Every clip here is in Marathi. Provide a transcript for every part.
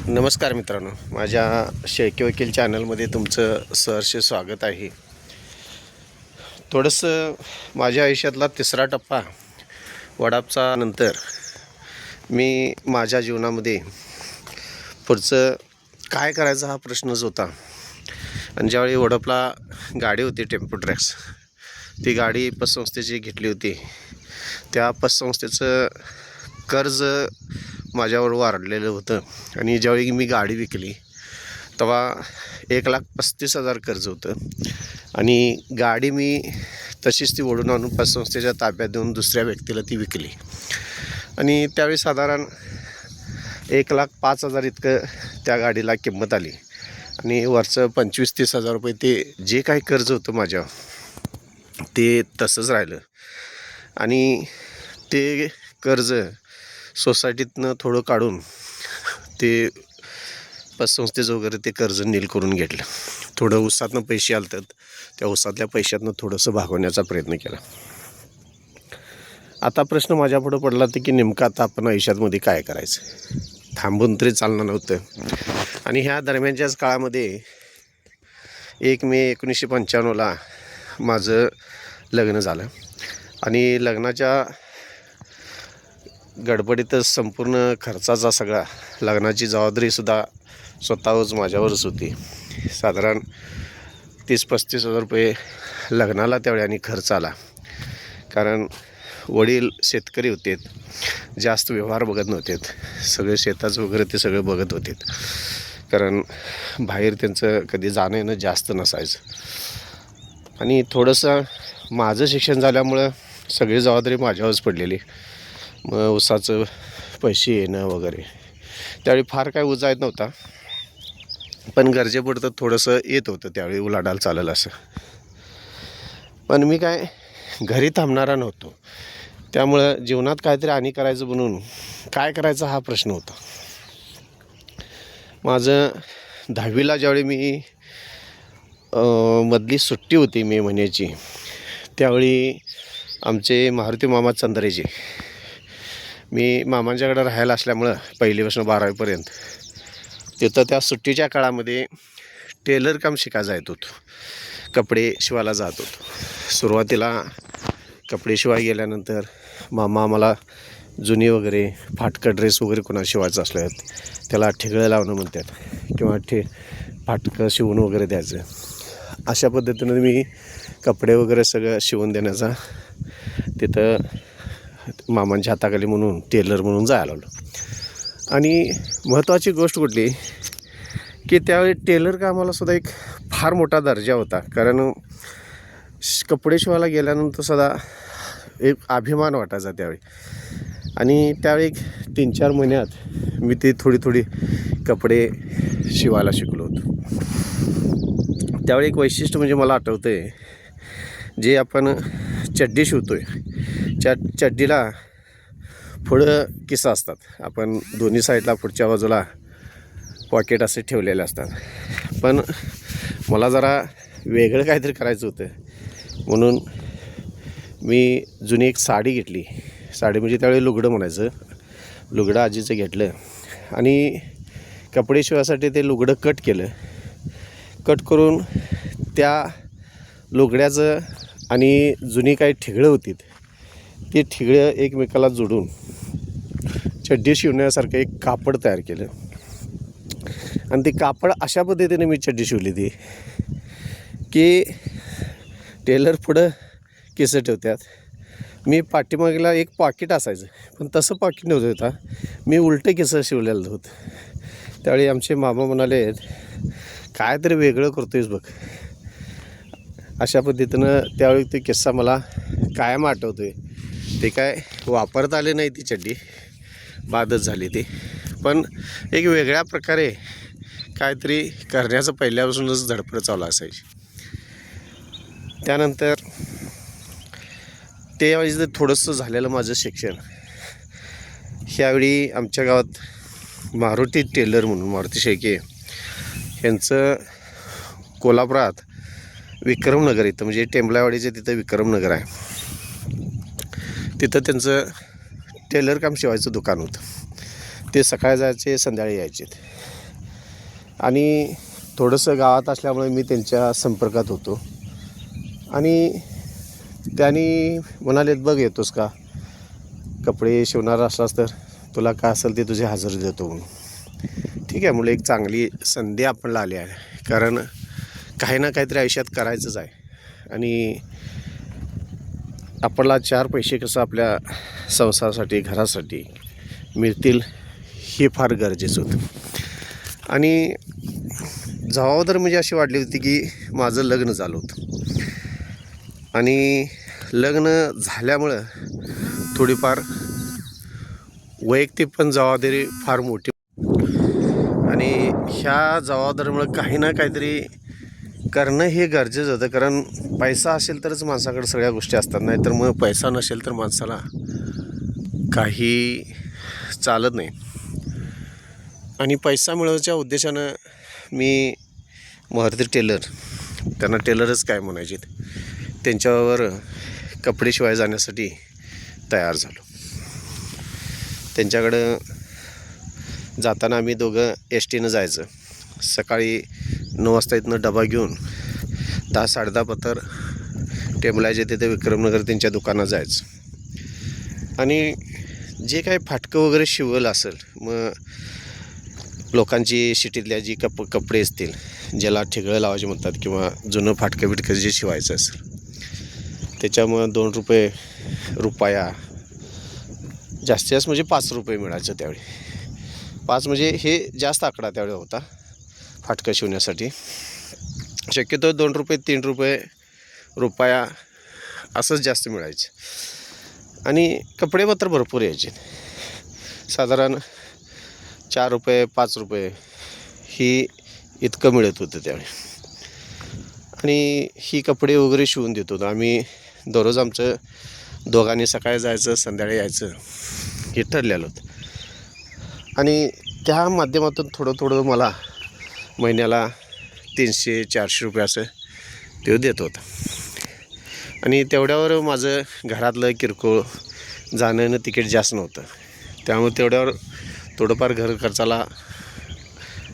नमस्कार मित्रांनो, माझ्या शेळके वकील चॅनलमध्ये तुमचं सहर्ष स्वागत आहे. थोडंसं माझ्या आयुष्यातला तिसरा टप्पा वडापचा नंतर मी माझ्या जीवनामध्ये पुढचं काय करायचा हा प्रश्नच होता. आणि ज्यावेळी वडापला गाडी होती टेम्पो ट्रॅक्स, ती गाडी पतसंस्थेची घेतली होती. त्या पतसंस्थेचं कर्ज माझ्यावर वाढलेलं होतं आणि ज्यावेळी मी गाडी विकली तेव्हा 1,35,000 कर्ज होतं. आणि गाडी मी तशीच ती ओढून आणून पतसंस्थेच्या ताब्यात देऊन दुसऱ्या व्यक्तीला ती विकली. आणि त्यावेळी साधारण 1,05,000 इतकं त्या गाडीला किंमत आली. आणि वरचं 25-30,000 रुपये ते जे काही कर्ज होतं माझ्यावर ते तसंच राहिलं. आणि ते कर्ज सोसायटीतनं थोडं काढून ते पतसंस्थेचं वगैरे ते कर्ज नील करून घेतलं. थोडं उसातनं पैसे आले, त्या उसातल्या पैशातनं थोडंसं भागवण्याचा प्रयत्न केला. आता प्रश्न माझ्यापुढं पडला की नेमकं आता आपण आयुष्यामध्ये काय करायचं, थांबून तरी चालणार नव्हतं. आणि ह्या दरम्यानच्याच काळामध्ये 1 मे 1995ला माझं लग्न झालं. आणि लग्नाच्या गडबडीतच संपूर्ण खर्चाचा सगळा लग्नाची जबाबदारीसुद्धा स्वतःच माझ्यावरच होती. साधारण 30-35,000 रुपये लग्नाला त्यावेळी आणि खर्च आला. कारण वडील शेतकरी होते, जास्त व्यवहार बघत नव्हते, सगळे शेताचं वगैरे ते सगळं बघत होते. कारण बाहेर त्यांचं कधी जाणं येणं जास्त नसायचं. आणि थोडंसं माझं शिक्षण झाल्यामुळं सगळी जबाबदारी माझ्यावरच पडलेली. मग उसाचं पैसे येणं वगैरे त्यावेळी फार काय उजा येत नव्हता, पण गरजेपुरतं थोडंसं येत होतं त्यावेळी उलाढाल चालेल असं. पण मी काय घरी थांबणारा नव्हतो. त्यामुळं जीवनात काहीतरी आणि करायचं म्हणून काय करायचा हा प्रश्न होता. माझं 10वीला ज्यावेळी मी मधली सुट्टी होती मे महिन्याची, त्यावेळी आमचे मारुती मामा चंद्रेजी, मी मामांच्याकडे राहायला असल्यामुळं पहिलीपासून 12वीपर्यंत तिथं त्या सुट्टीच्या काळामध्ये टेलर काम शिकायला जात होतो, कपडे शिवायला जात होतो. सुरुवातीला कपडे शिवाय गेल्यानंतर मामा आम्हाला जुनी वगैरे फाटकं ड्रेस वगैरे कोणाला शिवायचं असलं त्याला ठिगळं लावणं म्हणतात, किंवा फाटकं शिवून वगैरे द्यायचं. अशा पद्धतीनं मी कपडे वगैरे सगळं शिवून देण्याचा तिथं मामांच्या हाताखाली म्हणून टेलर म्हणून जायला लागलो. आणि महत्त्वाची गोष्ट कुठली की त्यावेळी टेलर कामालासुद्धा एक फार मोठा दर्जा होता. कारण कपडे शिवायला गेल्यानंतर सुद्धा एक अभिमान वाटायचा त्यावेळी. आणि त्यावेळी 3-4 महिन्यात मी ते थोडी कपडे शिवायला शिकलो होतो. त्यावेळी एक वैशिष्ट्य म्हणजे मला आठवतं आहे, जे आपण चड्डी शिवतो आहे, चड्डीला पुढं किस्सा असतात. आपण दोन्ही साईडला पुढच्या बाजूला पॉकेट असे ठेवलेले असतात. पण मला जरा वेगळं काहीतरी करायचं होतं म्हणून मी जुनी एक साडी घेतली. साडी म्हणजे त्यावेळी लुगडं म्हणायचं. लुगडं आजीचं घेतलं आणि कपडे शिवायसाठी ते लुगडं कट केलं. कट करून त्या लुगड्याचं आणि जुनी काही ठिगळं होती ती ठिगळं एकमेकाला जोडून चड्डी शिवण्यासारखं एक कापड तयार केलं. आणि ते कापड अशा पद्धतीने मी चड्डी शिवली ती की टेलर पुढं केस ठेवतात, मी पाठीमागेला एक पॉकेट असायचं, पण तसं पॉकेट नव्हतं होता, मी उलटे केस शिवलेलं होतं. त्यावेळी आमचे मामा म्हणाले, काय तरी वेगळं करतोयस बघ. अशा पद्धतीनं त्यावेळी ते किस्सा मला कायम आठवतो आहे. ते काय वापरता आले नाही, ती चड्डी बादच झाली ती. पण एक वेगळ्या प्रकारे काहीतरी करण्याचं पहिल्यापासूनच धडपड चालू असायची. त्यानंतर त्यावेळी थोडंसं झालेलं माझं शिक्षण. ह्यावेळी आमच्या गावात मारुती टेलर म्हणून मारुती शेळके यांचं कोल्हापुरात विक्रमनगर इथं, म्हणजे टेंबलावाडीचे तिथं विक्रमनगर आहे, तिथं त्यांचं टेलर काम शिवायचं दुकान होतं. ते सकाळी जायचे, संध्याकाळी यायचे. आणि थोडंसं गावात असल्यामुळे मी त्यांच्या संपर्कात होतो आणि त्यांनी म्हणालेत, बघ येतोस का, कपडे शिवणार असलास तर तुला काय असेल ते तुझी हजेरी देतो म्हणून. ठीक आहे म्हणलं, एक चांगली संधी आपल्याला आली आहे, कारण काही ना काहीतरी आयुष्यात करायचंच आहे आणि आपल्याला 4 पैसे कसं आपल्या संसारासाठी घरासाठी मिळतील हे फार गरजेचं होतं. आणि जबाबदारी म्हणजे अशी वाढली होती की माझं लग्न झालं होतं आणि लग्न झाल्यामुळं थोडीफार वैयक्तिक पण जबाबदारी फार मोठी आणि ह्या जबाबदारीमुळं काही ना काहीतरी करणं हे गरजेचं होतं. कारण पैसा असेल तरच माणसाकडे सगळ्या गोष्टी असतात, नाहीतर मग पैसा नसेल तर माणसाला काही चालत नाही. आणि पैसा मिळवायच्या उद्देशानं मी मारुती टेलर, त्यांना टेलरच काय म्हणायचे, त्यांच्यावर कपडे शिवाय जाण्यासाठी तयार झालो. त्यांच्याकडं जाताना आम्ही दोघं एस टीनं जायचं. सकाळी 9 वाजता इथनं डबा घेऊन 10-10:30 पत्तर टेंबलायचे तिथे विक्रमनगर त्यांच्या दुकानात जायचं आणि जे काही फाटकं वगैरे शिवलं असेल, मग लोकांची सिटीतल्या जी कपडे असतील ज्याला ठिगळं लावायचे म्हणतात किंवा जुनं फाटकं बिटकं जे शिवायचं असेल त्याच्यामुळं 2 रुपये रुपया जास्तीत जास्त म्हणजे 5 रुपये मिळायचं त्यावेळी. 5 म्हणजे हे जास्त आकडा त्यावेळी होता फाटकं शिवण्यासाठी. शक्यतो 2 रुपये 3 रुपये रुपया असंच जास्त मिळायचे आणि कपडे मात्र भरपूर यायचे. साधारण 4 रुपये 5 रुपये ही इतकं मिळत होतं त्यावेळी. आणि ही कपडे वगैरे शिवून देत होतो आम्ही. दररोज आमचं दोघांनी सकाळी जायचं संध्याकाळी यायचं हे ठरलेलं होतं आणि त्या माध्यमातून थोडं थोडं मला महिन्याला 300-400 रुपये असं ते देत होतं. आणि तेवढ्यावर माझं घरातलं किरकोळ जाणं येणं तिकीट जास्त नव्हतं, त्यामुळे तेवढ्यावर थोडंफार घर खर्चाला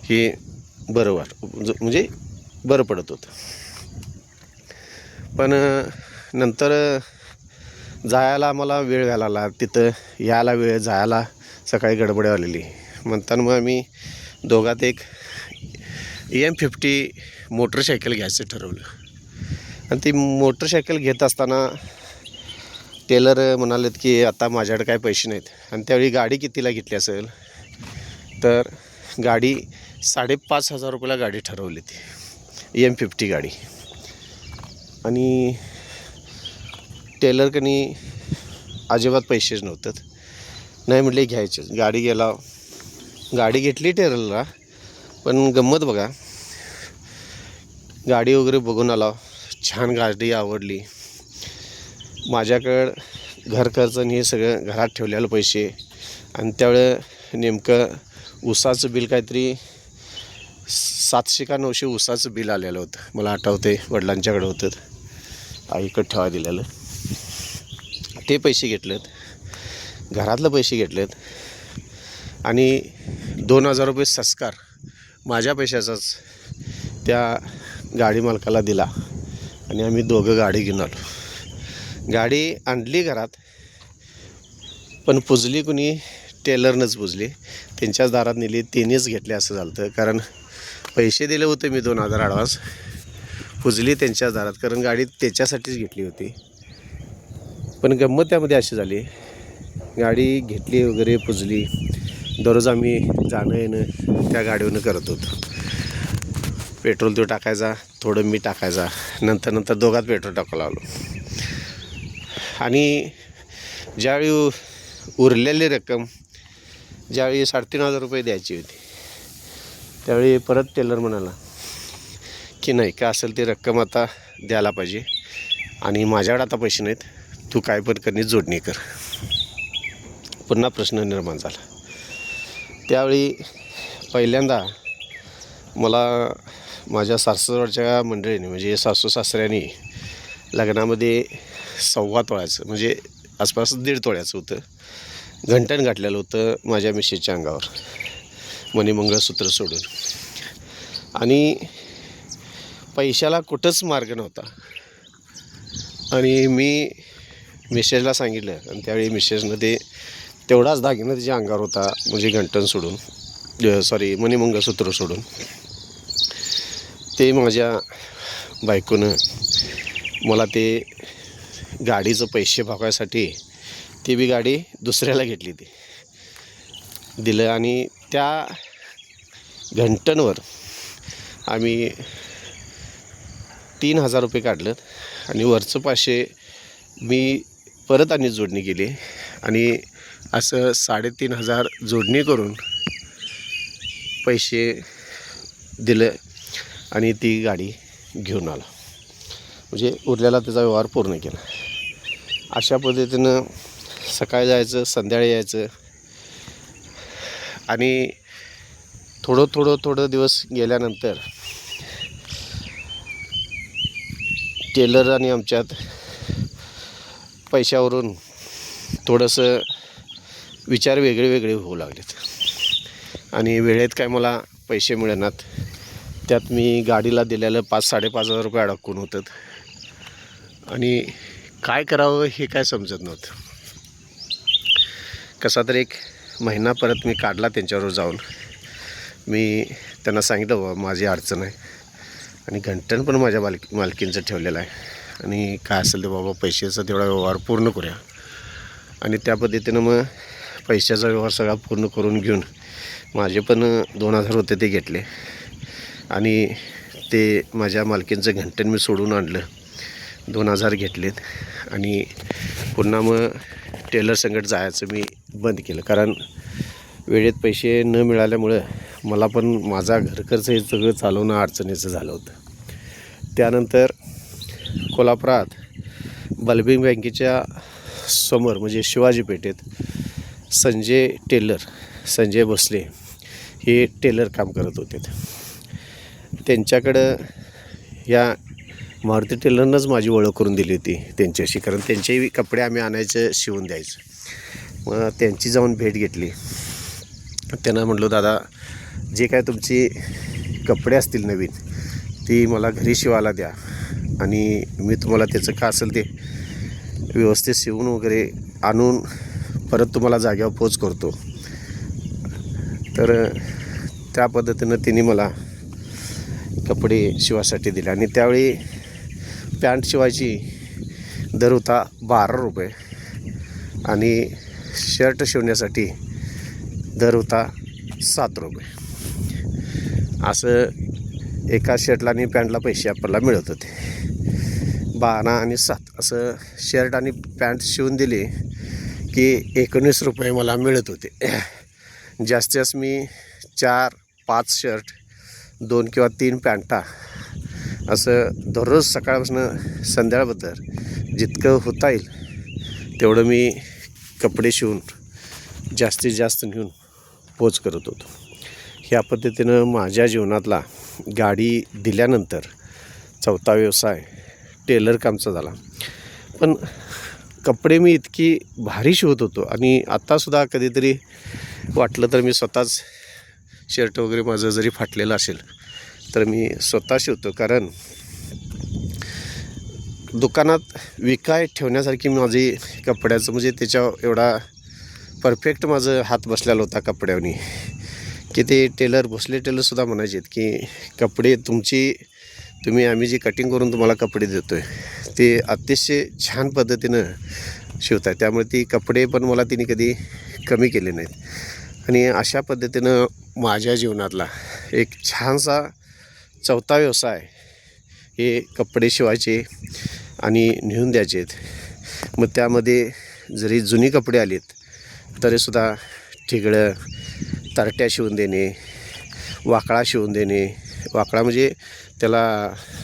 हे बरं म्हणजे बरं पडत होतं. पण नंतर जायला आम्हाला वेळ व्हायला लागला, तिथं यायला वेळ, जायला सकाळी गडबड आलेली. म्हणताना मग आम्ही दोघात एक EM50 मोटरसायकल घ्यायचं ठरवलं. आणि ती मोटरसायकल घेत असताना टेलर म्हणालेत की आता माझ्याकडे काय पैसे नाहीत. आणि त्यावेळी गाडी कितीला घेतली असेल तर गाडी 5,500 रुपयाला गाडी ठरवली ती EM50 गाडी. आणि टेलरकडे अजिबात पैसेच नव्हतं. नाही म्हटले घ्यायचेच. गाडी घेतली टेलरला. पण गंमत बघा, गाडी वगैरे बघून आला, छान गाडी आवडली. माझ्याकडं घर खर्च आणि हे सगळं घरात ठेवलेलं पैसे आणि त्यावेळें नेमकं ऊसाचं बिल काहीतरी 700 का 900 ऊसाचं बिल आलेलं होतं. मला आठवते वडिलांच्याकडे होतं, आईकडे ठेवा दिलेलं. ते पैसे घेतलेत, घरातलं पैसे घेतलेत आणि 2,000 रुपये संस्कार माझ्या पैशाचाच त्या गाडी मालकाला दिला आणि आम्ही दोघं गाडी घेऊन आलो. गाडी आणली घरात, पण पुजली कुणी, टेलरनंच पुजली. त्यांच्याच दारात नेली, त्यांनीच घेतले असं झालं होतं. कारण पैसे दिले होते मी 2,000 ॲडव्हान्स, पुजली त्यांच्याच दारात, कारण गाडी त्याच्यासाठीच घेतली होती. पण गंमत त्यामध्ये अशी झाली, गाडी घेतली वगैरे पुजली. दररोज आम्ही जाणं येणं त्या गाडीवरनं करत होतो. पेट्रोल तो टाकायचा, थोडं मी टाकायचा, नंतर दोघात पेट्रोल टाकायला आलो. आणि ज्यावेळी उरलेली रक्कम ज्यावेळी 3,500 रुपये द्यायची होती, त्यावेळी परत टेलर म्हणाला की नाही का असेल ती रक्कम आता द्यायला पाहिजे आणि माझ्याकडे आता पैसे नाहीत, तू काय पण करणे जोडणी कर. पुन्हा प्रश्न निर्माण झाला. त्यावेळी पहिल्यांदा मला माझ्या सासरच्या मंडळीने म्हणजे सासू सासऱ्यांनी लग्नामध्ये 1.25 तोळ्याचं म्हणजे आसपास 1.5 तोळ्याचं होतं घंटण घातलेलं होतं माझ्या मिसेसच्या अंगावर, मणी मंगळसूत्र सोडून. आणि पैशाला कुठंच मार्ग नव्हता. आणि मी मिसेसला सांगितलं आणि त्यावेळी मिसेसनं ते तेवढाच दागिना तिच्या अंगावर होता, म्हणजे गंटन सोडून, मणिमंगळसूत्र सोडून. ते माझ्या बायकोनं मला ते गाडीचं पैसे भागवायसाठी ती बी गाडी दुसऱ्याला घेतली, ती दिलं. आणि त्या घंटनवर आम्ही 3,000 रुपये काढलं आणि वरचं 500 मी परत आणि जोडणी केली आणि असं 3,500 जोडणी करून पैसे दिलं आणि ती गाडी घेऊन आला. म्हणजे उरलेला त्याचा व्यवहार पूर्ण केला. अशा पद्धतीनं सकाळी जायचं, संध्याकाळी यायचं. आणि थोडं दिवस गेल्यानंतर टेलर आणि आमच्यात पैशावरून थोडंसं विचार वेगळे होऊ लागलेत. आणि वेळेत काय मला पैसे मिळेनात. त्यात मी गाडीला दिलेलं 5,000-5,500 रुपये अडकून होतं. आणि काय करावं हे काय समजत नव्हतं. कसा तर एक महिना परत मी काढला त्यांच्यावर जाऊन. मी त्यांना सांगितलं, बाबा माझी अडचण आहे आणि घंटन पण माझ्या मालकींचं ठेवलेलं आहे आणि काय असेल ते बाबा पैशाचा तेवढा व्यवहार पूर्ण करूया. आणि त्या पद्धतीनं मग पैशाचा व्यवहार सगळा पूर्ण करून घेऊन माझे पण 2,000 होते ते घेतले आणि ते माझ्या मालकींचं घंटन मी सोडून आणलं. 2,000 घेतलेत आणि पुन्हा मग टेलर संगत जायचं मी बंद केलं. कारण वेळेत पैसे न मिळाल्यामुळं मला पण माझा घरखर्च हे सगळं चालवणं अडचणीचं झालं होतं. त्यानंतर कोल्हापुरात बलबींग बँकेच्या समोर म्हणजे शिवाजी पेठेत संजय भोसले हे टेलर काम करत होते. त्यांच्याकडं या मारुती टेलरनंच माझी ओळख करून दिली होती त्यांच्याशी. कारण त्यांचेही कपडे आम्ही आणायचं, शिवून द्यायचं. मग त्यांची जाऊन भेट घेतली. त्यांना म्हटलो, दादा जे काय तुमची कपडे असतील नवीन ती मला घरी शिवायला द्या आणि मी तुम्हाला त्याचं काय असेल ते व्यवस्थित शिवून वगैरे आणून परत तुम्हाला जाग्यावर पोच करतो. तर त्या पद्धतीनं तिने मला कपडे शिवायसाठी दिले. आणि त्यावेळी पॅन्ट शिवायची दर होता 12 रुपये आणि शर्ट शिवण्यासाठी दर होता 7 रुपये. असं एका शर्टला आणि पॅन्टला पैसे आपल्याला मिळत होते. 12 आणि 7 असं शर्ट आणि पॅन्ट शिवून दिले की 19 रुपये मला मिळत होते. जास्तीत जास्त मी 4-5 शर्ट, 2 किंवा 3 पॅन्टा असं दररोज सकाळपासून संध्याकाळबद्दल जितकं होता येईल तेवढं मी कपडे शिवून जास्तीत जास्त नेऊन पोच करत होतो. ह्या पद्धतीनं माझ्या जीवनातला गाडी दिल्यानंतर 4था व्यवसाय टेलर कामचा झाला. पण कपडे मी इतकी भारी शिवत होतो आणि आत्तासुद्धा कधीतरी वाटलं तर मी स्वतःच शर्ट वगैरे माझं जरी फाटलेलं असेल तर मी स्वतः शिवतो. कारण दुकानात विकाय ठेवण्यासारखी माझी कपड्याचं म्हणजे त्याच्यावर एवढा परफेक्ट माझं हात बसलेला होता कपड्यावनी की ते भोसले टेलरसुद्धा म्हणायचे की कपडे आम्ही जी कटिंग करून तुम्हाला कपडे देतो आहे ते अतिशय छान पद्धतीनं शिवताय. त्यामुळे ती कपडे पण मला तिने कधी कमी केले नाहीत. आणि अशा पद्धतीनं माझ्या जीवनातला एक छानसा 4था व्यवसाय हे कपडे शिवायचे आणि नेऊन द्यायचे. मग त्यामध्ये जरी जुनी कपडे आलेत तरीसुद्धा ठिगळं, तरट्या शिवून देणे, वाकळा शिवून देणे. वाकळा म्हणजे त्याला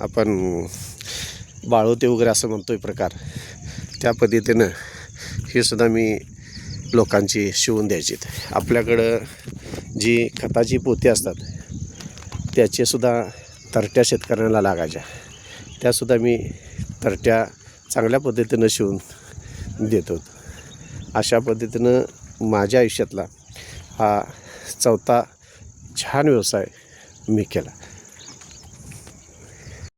आपण बाळवते वगैरे असं म्हणतो प्रकार. त्या पद्धतीनं हे सुद्धा मी लोकांची शिवून द्यायची. आपल्याकडं जी खताची पोती असतात त्याचेसुद्धा तरट्या शेतकऱ्यांना लागायच्या, त्यासुद्धा मी तरट्या चांगल्या पद्धतीनं शिवून देतो. अशा पद्धतीनं माझ्या आयुष्यातला हा 4था छान व्यवसाय मी केला.